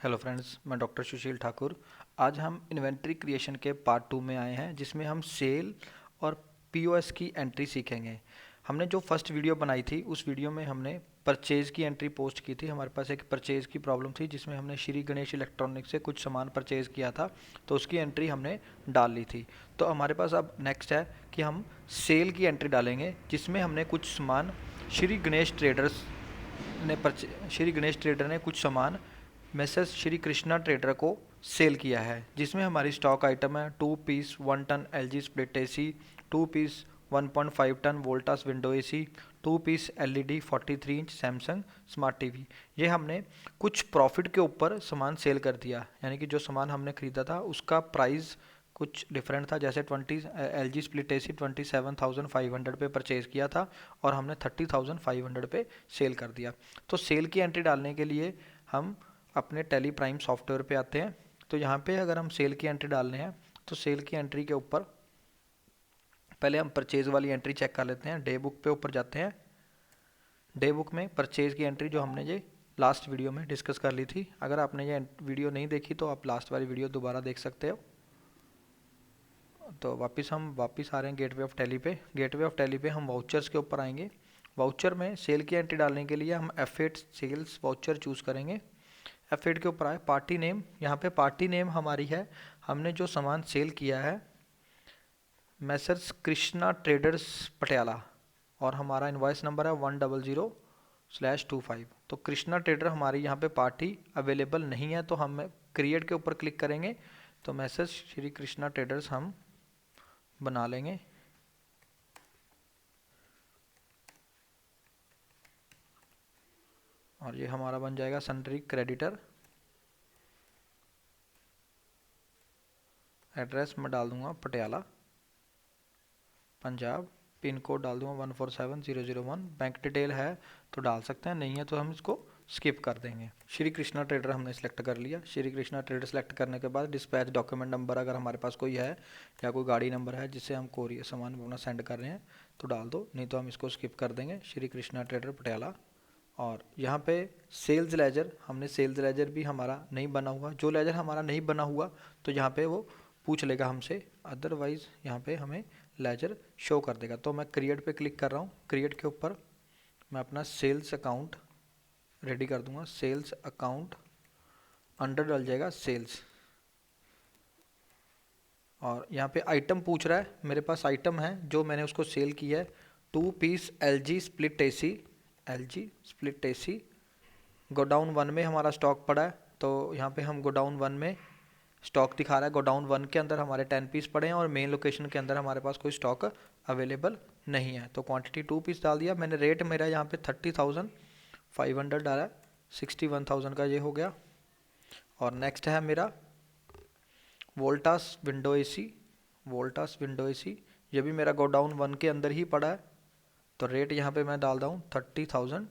Hello friends, मैं doctor सुशील ठाकुर। आज हम इन्वेंट्री क्रिएशन के पार्ट 2 में आए हैं, जिसमें हम सेल और पीओएस की एंट्री सीखेंगे। हमने जो फर्स्ट वीडियो बनाई थी, उस वीडियो में हमने परचेज़ की एंट्री पोस्ट की थी। हमारे पास एक परचेज़ की प्रॉब्लम थी, जिसमें हमने श्री गणेश इलेक्ट्रॉनिक्स से कुछ सामान परचेज़ किया था, तो उसकी एंट्री हमने डाल ली थी। तो हमारे पास अब नेक्स्ट है कि हम सेल की एंट्री डालेंगे, जिसमें हमने कुछ सामान श्री गणेश ट्रेडर्स श्री गणेश ट्रेडर ने कुछ सामान मैसेज श्री कृष्णा ट्रेडर को सेल किया है, जिसमें हमारी स्टॉक आइटम है 2 piece 1 ton LG split AC, 2 piece 1.5 ton Voltas window AC, 2 piece LED 43 inch Samsung smart TV. ये हमने कुछ प्रॉफिट के ऊपर सामान सेल कर दिया, यानी कि जो सामान हमने खरीदा था उसका प्राइस कुछ डिफरेंट था। जैसे 20 एलजी स्प्लिट एसी 27,500 पे परचेज़ किया था और हमने 30,500 पे सेल कर दिया। तो सेल की एंट्री डालने के लिए हम अपने टैली प्राइम सॉफ्टवेयर पे आते हैं। तो यहाँ पे अगर हम सेल की एंट्री डालने हैं, तो सेल की एंट्री के ऊपर पहले हम परचेज़ वाली एंट्री चेक कर लेते हैं। डे बुक पे ऊपर जाते हैं। डे बुक में परचेज़ की एंट्री जो हमने ये लास्ट वीडियो में डिस्कस कर ली थी, अगर आपने ये वीडियो नहीं देखी तो आप लास्ट वाली वीडियो दोबारा देख सकते हो। तो हम वापस आ रहे हैं गेटवे ऑफ टैली पे। गेटवे ऑफ टैली पे हम वाउचर्स के ऊपर आएंगे। वाउचर में सेल की एंट्री डालने के लिए हम F8 सेल्स वाउचर चूज़ करेंगे। F8 के ऊपर आए, पार्टी नेम। यहाँ पे पार्टी नेम हमारी है, हमने जो सामान सेल किया है मैसर्स कृष्णा ट्रेडर्स पटियाला, और हमारा इनवॉइस नंबर है 100/25। तो कृष्णा ट्रेडर हमारी यहाँ पे पार्टी अवेलेबल नहीं है, तो हम क्रिएट के ऊपर क्लिक करेंगे तो मैसेज श्री कृष्णा ट्रेडर्स हम बना लेंगे। और ये हमारा बन जाएगा सन्ड्री क्रेडिटर। एड्रेस मैं डाल दूंगा पटियाला पंजाब। पिन कोड डाल दूंगा 147001। बैंक डिटेल है तो डाल सकते हैं, नहीं है तो हम इसको स्किप कर देंगे। श्री कृष्णा ट्रेडर हमने सेलेक्ट कर लिया। श्री कृष्णा ट्रेडर सेलेक्ट करने के बाद डिस्पैच डॉक्यूमेंट नंबर अगर हमारे पास कोई है या कोई गाड़ी नंबर है जिससे हम कोरियर सामान अपना सेंड कर रहे हैं तो डाल दो, नहीं तो हम इसको स्किप कर देंगे। श्री कृष्णा ट्रेडर पटियाला। और यहाँ पे सेल्स लेजर, हमने सेल्स लेजर भी हमारा नहीं बना हुआ। जो लेजर हमारा नहीं बना हुआ तो यहाँ पे वो पूछ लेगा हमसे, अदरवाइज़ यहाँ पे हमें लेजर शो कर देगा। तो मैं क्रिएट पे क्लिक कर रहा हूँ। क्रिएट के ऊपर मैं अपना सेल्स अकाउंट रेडी कर दूंगा। सेल्स अकाउंट अंडर डल जाएगा सेल्स। और यहाँ पे आइटम पूछ रहा है, मेरे पास आइटम है जो मैंने उसको सेल किया है 2 piece LG split AC. LG split AC godown 1 में हमारा स्टॉक पड़ा है, तो यहाँ पे हम गोडाउन 1 में स्टॉक दिखा रहा है। गोडाउन 1 के अंदर हमारे 10 पीस पड़े हैं और मेन लोकेशन के अंदर हमारे पास कोई स्टॉक अवेलेबल नहीं है, तो क्वांटिटी 2 पीस डाल दिया मैंने। रेट मेरा यहाँ पे 30,500 डाला है, 61,000 का ये हो गया। और नेक्स्ट है मेरा Voltas window AC. Voltas window AC ये भी मेरा गोडाउन 1 के अंदर ही पड़ा है, तो रेट यहाँ पे मैं डाल रहा हूँ 30,000,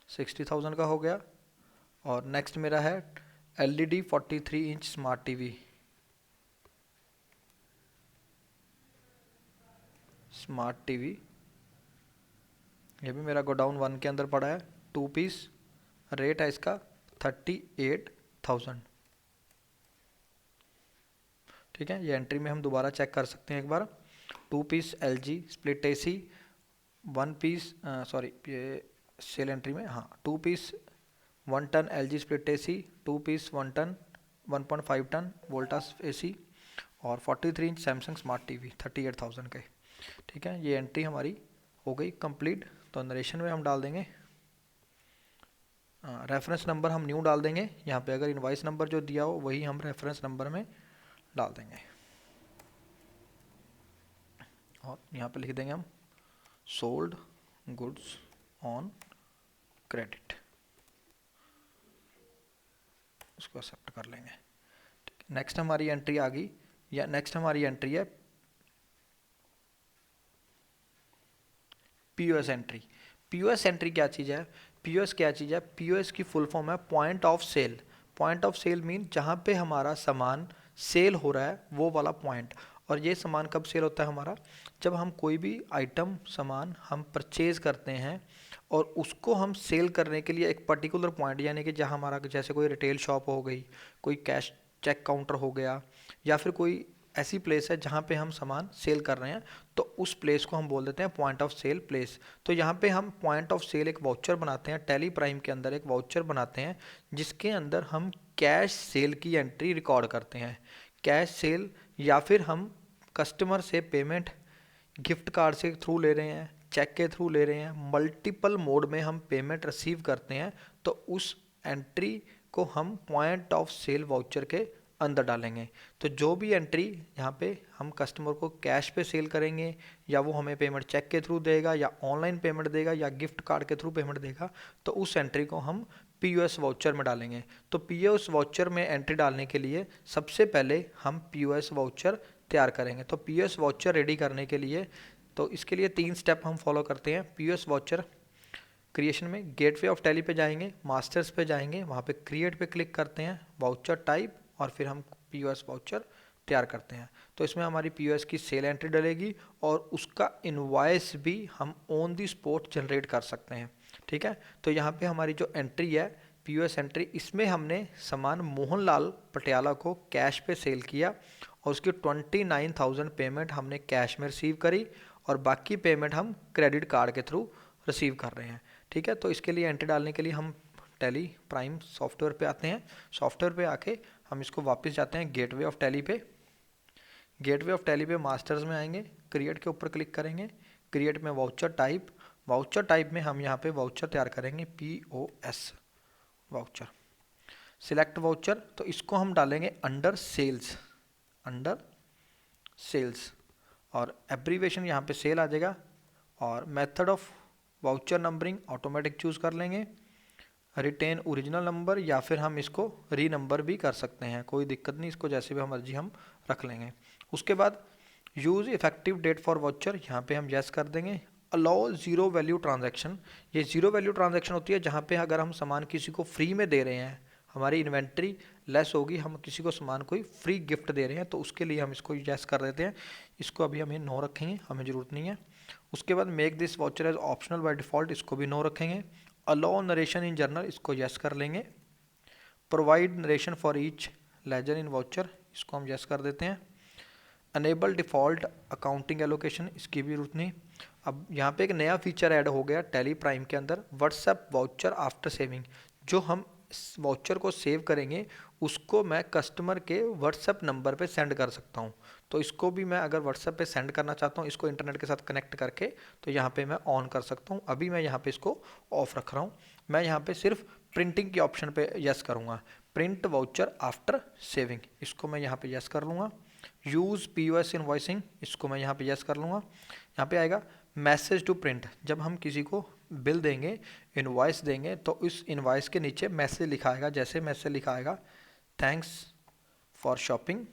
60,000 का हो गया। और नेक्स्ट मेरा है LED 43 inch smart TV. Smart TV ये भी मेरा गोडाउन 1 के अंदर पड़ा है, 2 पीस। रेट है इसका 38,000। ठीक है, ये एंट्री में हम दोबारा चेक कर सकते हैं एक बार। 2 piece LG split AC 1 piece, sorry ये सेल एंट्री में, हाँ 2 piece 1 ton LG split AC, 2 piece 1 ton 1.5 ton Voltas AC, और 43 इंच सैमसंग स्मार्ट टीवी 38,000 के। ठीक है, ये एंट्री हमारी हो गई कंप्लीट। तो नरेशन में हम डाल देंगे रेफरेंस नंबर, हम न्यू डाल देंगे। यहाँ पे अगर इनवाइस नंबर जो दिया हो वही हम रेफरेंस नंबर में डाल देंगे। और यहाँ पे लिख देंगे हम सोल्ड गुड्स ऑन क्रेडिट, इसको एक्सेप्ट कर लेंगे। ठीक है, नेक्स्ट हमारी एंट्री आ गई, या नेक्स्ट हमारी एंट्री है पीओएस एंट्री। पीओएस एंट्री क्या चीज़ है? पीओएस क्या चीज़ है? पीओएस की फुल फॉर्म है point of sale. Point of sale mean जहाँ पे हमारा सामान सेल हो रहा है वो वाला पॉइंट। और ये सामान कब सेल होता है हमारा? जब हम कोई भी आइटम सामान हम परचेज़ करते हैं और उसको हम सेल करने के लिए एक पर्टिकुलर पॉइंट, यानी कि जहाँ हमारा जैसे कोई रिटेल शॉप हो गई, कोई कैश चेक काउंटर हो गया, या फिर कोई ऐसी प्लेस है जहाँ पे हम सामान सेल कर रहे हैं, तो उस प्लेस को हम बोल देते हैं पॉइंट ऑफ सेल प्लेस। तो यहाँ पे हम पॉइंट ऑफ सेल एक वाउचर बनाते हैं, टैली प्राइम के अंदर एक वाउचर बनाते हैं जिसके अंदर हम कैश सेल की एंट्री रिकॉर्ड करते हैं। कैश सेल, या फिर हम कस्टमर से पेमेंट गिफ्ट कार्ड से थ्रू ले रहे हैं, चेक के थ्रू ले रहे हैं, मल्टीपल मोड में हम पेमेंट रिसीव करते हैं, तो उस एंट्री को हम पॉइंट ऑफ सेल वाउचर के अंदर डालेंगे। तो जो भी एंट्री यहाँ पे हम कस्टमर को कैश पे सेल करेंगे, या वो हमें पेमेंट चेक के थ्रू देगा, या ऑनलाइन पेमेंट देगा, या गिफ्ट कार्ड के थ्रू पेमेंट देगा, तो उस एंट्री को हम पीओएस वाउचर में डालेंगे। तो पीओएस वाउचर में एंट्री डालने के लिए सबसे पहले हम पीओएस वाउचर तैयार करेंगे। तो पीओएस वाउचर रेडी करने के लिए, तो इसके लिए 3 स्टेप हम फॉलो करते हैं। पीओएस वाउचर क्रिएशन में गेटवे ऑफ टैली पे जाएंगे, मास्टर्स पे जाएंगे, वहाँ पे क्रिएट पे क्लिक करते हैं, वाउचर टाइप, और फिर हम पीओएस वाउचर तैयार करते हैं। तो इसमें हमारी पीओएस की सेल एंट्री डलेगी और उसका इनवॉइस भी हम ऑन दी स्पॉट जनरेट कर सकते हैं। ठीक है, तो यहाँ पे हमारी जो एंट्री है पीओएस एंट्री, इसमें हमने सामान मोहनलाल पटियाला को कैश पे सेल किया और उसकी 29,000 पेमेंट हमने कैश में रिसीव करी, और बाकी पेमेंट हम क्रेडिट कार्ड के थ्रू रिसीव कर रहे हैं। ठीक है, तो इसके लिए एंट्री डालने के लिए हम टैली प्राइम सॉफ्टवेयर पे आते हैं। सॉफ्टवेयर पे आके हम इसको वापस जाते हैं गेटवे ऑफ टैली पे। गेटवे ऑफ टैली पे मास्टर्स में आएंगे, क्रिएट के ऊपर क्लिक करेंगे, क्रिएट में वाउचर टाइप, वाउचर टाइप में हम यहाँ पे वाउचर तैयार करेंगे पीओएस वाउचर। सिलेक्ट वाउचर, तो इसको हम डालेंगे अंडर सेल्स, अंडर सेल्स, और एब्रीवेशन यहाँ पे सेल आ जाएगा, और method of voucher numbering automatic choose कर लेंगे, रिटेन ओरिजिनल नंबर, या फिर हम इसको री नंबर भी कर सकते हैं, कोई दिक्कत नहीं, इसको जैसे भी मर्जी हम रख लेंगे। उसके बाद use effective date for voucher, यहाँ पे हम यस कर देंगे। अलाउ जीरो वैल्यू ट्रांजैक्शन, ये जीरो वैल्यू ट्रांजैक्शन होती है जहाँ पे अगर हम सामान किसी को फ्री में दे रहे हैं, हमारी इन्वेंट्री लेस होगी, हम किसी को सामान कोई फ्री गिफ्ट दे रहे हैं, तो उसके लिए हम इसको यस कर देते हैं। इसको अभी हम नो रखेंगे, हमें ज़रूरत नहीं है। उसके बाद make this voucher as optional by default, इसको भी नो रखेंगे। अलाउ नरेशन इन जर्नल, इसको यस कर लेंगे। Provide narration for each ledger in voucher, इसको हम यस कर देते हैं। अनेबल डिफ़ॉल्ट अकाउंटिंग एलोकेशन, इसकी भी जरूरत नहीं। अब यहाँ पे एक नया फीचर ऐड हो गया टैली प्राइम के अंदर, व्हाट्सएप वाउचर आफ्टर सेविंग। जो हम वाउचर को सेव करेंगे उसको मैं कस्टमर के व्हाट्सएप नंबर पे सेंड कर सकता हूँ। तो इसको भी मैं अगर व्हाट्सएप पे सेंड करना चाहता हूँ, इसको इंटरनेट के साथ कनेक्ट करके, तो यहाँ पे मैं ऑन कर सकता हूँ। अभी मैं यहाँ पे इसको ऑफ रख रहा हूँ। मैं यहाँ पे सिर्फ प्रिंटिंग के ऑप्शन पे यस करूँगा, प्रिंट वाउचर आफ्टर सेविंग, इसको मैं यहाँ पे यस कर लूँगा। यूज़ पीओएस इनवॉइसिंग, इसको मैं यहाँ पे यस कर लूँगा। यहाँ पे आएगा मैसेज टू प्रिंट, जब हम किसी को बिल देंगे, इनवॉइस देंगे, तो इस इनवॉइस के नीचे मैसेज लिखा आएगा, जैसे मैसेज लिखा आएगा thanks for shopping,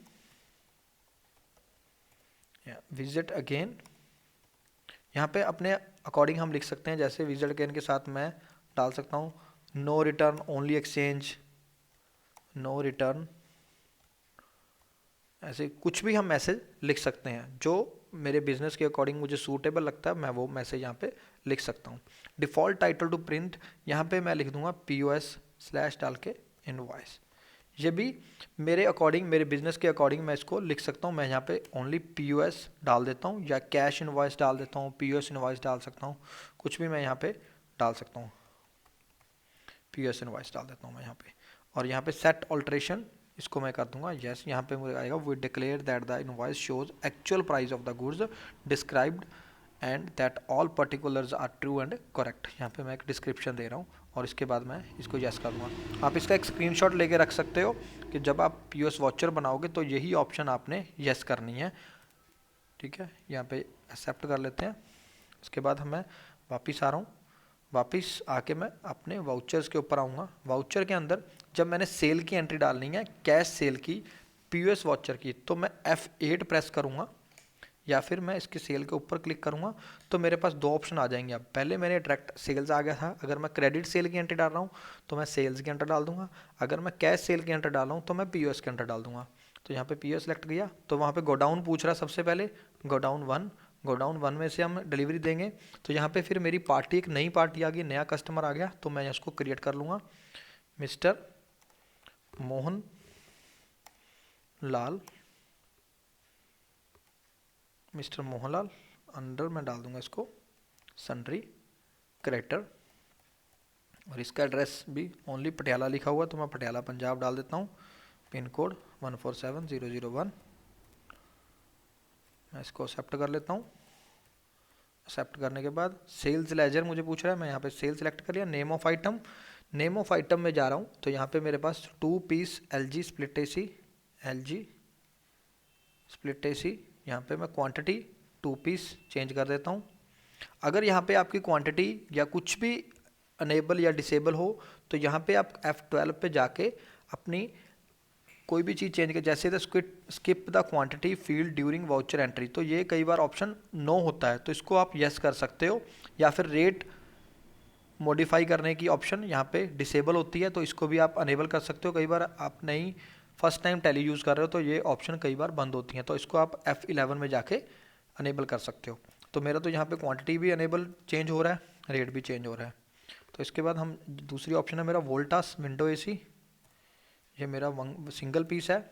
visit again, यहाँ पे अपने अकॉर्डिंग हम लिख सकते हैं, जैसे विजिट अगेन के साथ मैं डाल सकता हूँ no return only exchange, no return, ऐसे कुछ भी हम मैसेज लिख सकते हैं जो मेरे बिजनेस के अकॉर्डिंग मुझे सूटेबल लगता है, मैं वो मैसेज यहाँ पे लिख सकता हूँ। डिफ़ॉल्ट टाइटल टू प्रिंट, यहाँ पे मैं लिख दूंगा पीओएस स्लैश डाल के इनवॉइस। ये भी मेरे अकॉर्डिंग, मेरे बिजनेस के अकॉर्डिंग मैं इसको लिख सकता हूँ। मैं यहाँ पे ओनली पीओएस डाल देता हूँ, या कैश इनवॉइस डाल देता हूँ, पीओएस इनवॉइस डाल सकता हूँ, कुछ भी मैं यहाँ पे डाल सकता हूँ, पीओएस इनवॉइस डाल देता हूँ मैं यहाँ पे। और यहाँ पे सेट ऑल्ट्रेशन, इसको मैं कर दूंगा यस। यहाँ पे मुझे आएगा we declare that the invoice shows actual price of the goods described and that all particulars are true and correct. यहाँ पे मैं एक डिस्क्रिप्शन दे रहा हूँ और इसके बाद मैं इसको यस कर दूँगा। आप इसका एक स्क्रीनशॉट लेके रख सकते हो कि जब आप पीओएस वाउचर बनाओगे तो यही ऑप्शन आपने यस करनी है। ठीक है, यहाँ पे एक्सेप्ट कर लेते हैं। उसके बाद मैं वापस आ रहा हूँ, वापस आके मैं अपने वाउचर्स के ऊपर आऊँगा। वाउचर के अंदर जब मैंने सेल की एंट्री डालनी है, कैश सेल की, पीओएस वाउचर की, तो मैं F8 प्रेस करूँगा या फिर मैं इसके सेल के ऊपर क्लिक करूँगा, तो मेरे पास 2 ऑप्शन आ जाएंगे। अब पहले मेरे डायरेक्ट सेल्स आ गया था, अगर मैं क्रेडिट सेल की एंट्री डाल रहा हूँ तो मैं सेल्स की एंट्री डाल दूंगा, अगर मैं कैश सेल की एंट्री डाल रहा हूँ तो मैं पीओएस की एंट्री डाल दूंगा। तो यहाँ पे पीओएस सेलेक्ट किया तो वहाँ पे गोडाउन पूछ रहा है, सबसे पहले गोडाउन 1, गोडाउन 1 में से हम डिलीवरी देंगे। तो यहाँ पे फिर मेरी पार्टी, एक नई पार्टी आ गई, नया कस्टमर आ गया, तो मैं इसको क्रिएट कर लूँगा, mister Mohan Lal, mister Mohanlal, under मैं डाल दूंगा इसको सन्ड्री क्रेडिटर, और इसका एड्रेस भी ओनली पटियाला लिखा हुआ, तो मैं पटियाला पंजाब डाल देता हूँ, पिन कोड 147001। मैं इसको एक्सेप्ट कर लेता हूँ। एक्सेप्ट करने के बाद सेल्स लेजर मुझे पूछ रहा है, मैं यहाँ पे सेल सेलेक्ट कर लिया। Name of item, name of item में जा रहा हूँ, तो यहाँ पे मेरे पास 2 piece LG split AC, LG split AC, यहाँ पे मैं क्वांटिटी 2 पीस चेंज कर देता हूँ। अगर यहाँ पे आपकी क्वांटिटी या कुछ भी अनेबल या डिसेबल हो, तो यहाँ पे आप F12 पे जाके अपनी कोई भी चीज़ चेंज कर, जैसे the skip the quantity field during voucher entry, तो ये कई बार ऑप्शन नो होता है, तो इसको आप यस कर सकते हो। या फिर रेट मॉडिफाई करने की ऑप्शन यहाँ पे डिसेबल होती है, तो इसको भी आप अनेबल कर सकते हो। कई बार आप नहीं फर्स्ट टाइम टैली यूज़ कर रहे हो, तो ये ऑप्शन कई बार बंद होती हैं, तो इसको आप F11 में जाके अनेबल कर सकते हो। तो मेरा तो यहाँ पे क्वांटिटी भी अनेबल चेंज हो रहा है, रेट भी चेंज हो रहा है। तो इसके बाद हम दूसरी ऑप्शन है मेरा वोल्टास विंडो AC, ये मेरा सिंगल पीस है।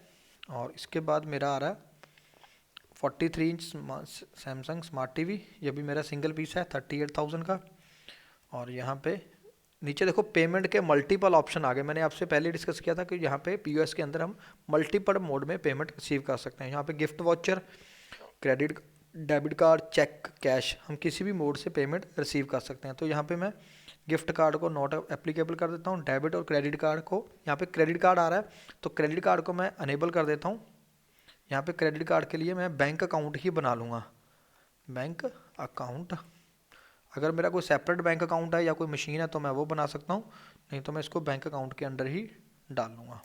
और इसके बाद मेरा आ रहा है 43 इंच सैमसंग स्मार्ट TV, ये भी मेरा सिंगल पीस है 38,000 का। और यहाँ पे नीचे देखो पेमेंट के मल्टीपल ऑप्शन आ गए। मैंने आपसे पहले डिस्कस किया था कि यहाँ पे POS के अंदर हम मल्टीपल मोड में पेमेंट रिसीव कर सकते हैं। यहाँ पे gift voucher, credit, debit card, cheque, cash, हम किसी भी मोड से पेमेंट रिसीव कर सकते हैं। तो यहाँ पे मैं गिफ्ट कार्ड को नॉट एप्लीकेबल कर देता हूँ। डेबिट और क्रेडिट कार्ड को, यहाँ पे क्रेडिट कार्ड आ रहा है, तो क्रेडिट कार्ड को मैं अनेबल कर देता हूँ। यहाँ पे क्रेडिट कार्ड के लिए मैं बैंक अकाउंट ही बना लूँगा, बैंक अकाउंट। अगर मेरा कोई सेपरेट बैंक अकाउंट है या कोई मशीन है तो मैं वो बना सकता हूँ, नहीं तो मैं इसको बैंक अकाउंट के अंडर ही डाल लूँगा।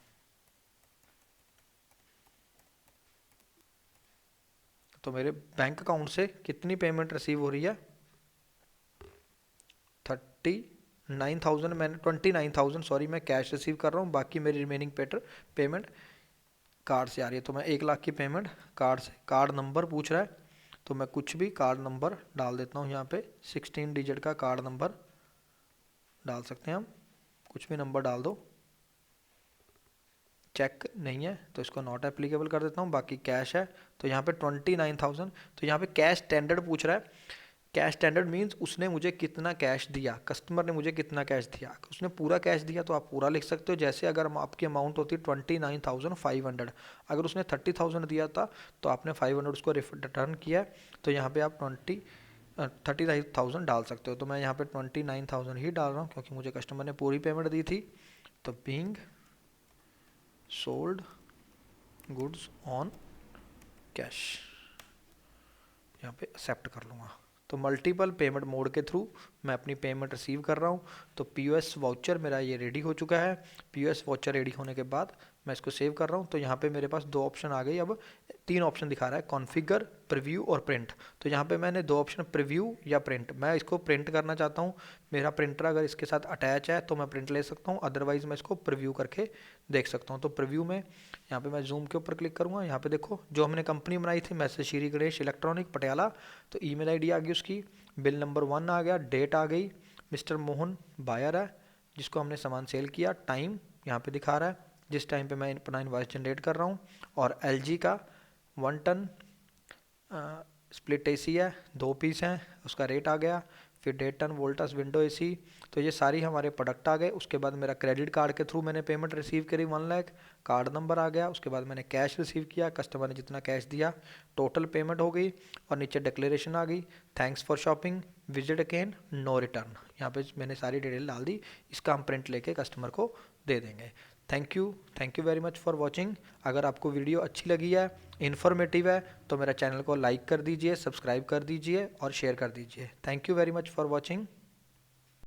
तो मेरे बैंक अकाउंट से कितनी पेमेंट रिसीव हो रही है, 39,000, मैंने 29,000 सॉरी मैं कैश रिसीव कर रहा हूँ, बाकी मेरी रिमेनिंग पेमेंट कार्ड से आ रही है। तो मैं 1 लाख की पेमेंट कार्ड से, कार्ड नंबर पूछ रहा है, तो मैं कुछ भी कार्ड नंबर डाल देता हूँ। यहाँ पे 16 डिजिट का कार्ड नंबर डाल सकते हैं हम, कुछ भी नंबर डाल दो। चेक नहीं है तो इसको नॉट एप्लीकेबल कर देता हूँ। बाकी कैश है, तो यहाँ पे 29,000, तो यहाँ पे कैश स्टैंडर्ड पूछ रहा है। कैश स्टैंडर्ड मीन्स उसने मुझे कितना कैश दिया, कस्टमर ने मुझे कितना कैश दिया। उसने पूरा कैश दिया तो आप पूरा लिख सकते हो, जैसे अगर आपकी अमाउंट होती है 29,500, अगर उसने 30,000 दिया था तो आपने 500 उसको रिटर्न किया, तो यहाँ पे आप 39,000 डाल सकते हो। तो मैं यहाँ पे 29,000 ही डाल रहा हूँ क्योंकि मुझे कस्टमर ने पूरी पेमेंट दी थी। तो being sold goods on cash, यहाँ पे एक्सेप्ट कर लूँगा। तो मल्टीपल पेमेंट मोड के थ्रू मैं अपनी पेमेंट रिसीव कर रहा हूँ। तो POS वाउचर मेरा ये रेडी हो चुका है। POS वाउचर रेडी होने के बाद मैं इसको सेव कर रहा हूँ। तो यहाँ पे मेरे पास 2 ऑप्शन आ गई, अब 3 ऑप्शन दिखा रहा है, कॉन्फ़िगर, प्रीव्यू और प्रिंट। तो यहाँ पे मैंने 2 ऑप्शन, प्रीव्यू या प्रिंट, मैं इसको प्रिंट करना चाहता हूँ। मेरा प्रिंटर अगर इसके साथ अटैच है तो मैं प्रिंट ले सकता हूँ, अदरवाइज़ मैं इसको प्रीव्यू करके देख सकता हूँ। तो प्रीव्यू में यहाँ पे मैं जूम के ऊपर क्लिक करूँगा। यहाँ पे देखो जो हमने कंपनी बनाई थी, मैसेज श्री गणेश इलेक्ट्रॉनिक पटियाला, तो ईमेल आईडी आ गई उसकी, बिल नंबर 1 आ गया, डेट आ गई, मिस्टर मोहन बायर है जिसको हमने सामान सेल किया, टाइम यहाँ पे दिखा रहा है जिस टाइम पे मैं अपना इनवॉइस जनरेट कर रहा हूँ, और LG का 1 टन स्प्लिट AC है, 2 पीस हैं, उसका रेट आ गया। फिर 1.5 टन वोल्टास विंडो AC, तो ये सारी हमारे प्रोडक्ट आ गए। उसके बाद मेरा क्रेडिट कार्ड के थ्रू मैंने पेमेंट रिसीव करी 1 लाख, कार्ड नंबर आ गया। उसके बाद मैंने कैश रिसीव किया, कस्टमर ने जितना कैश दिया टोटल पेमेंट हो गई, और नीचे डिक्लेरेशन आ गई, thanks for shopping, visit again, no return. यहाँ पे मैंने सारी डिटेल डाल दी, इसका हम प्रिंट लेके कस्टमर को दे देंगे। Thank you very much for watching. अगर आपको वीडियो अच्छी लगी है, इन्फॉर्मेटिव है, तो मेरा चैनल को लाइक कर दीजिए, सब्सक्राइब कर दीजिए और शेयर कर दीजिए। Thank you very much for watching.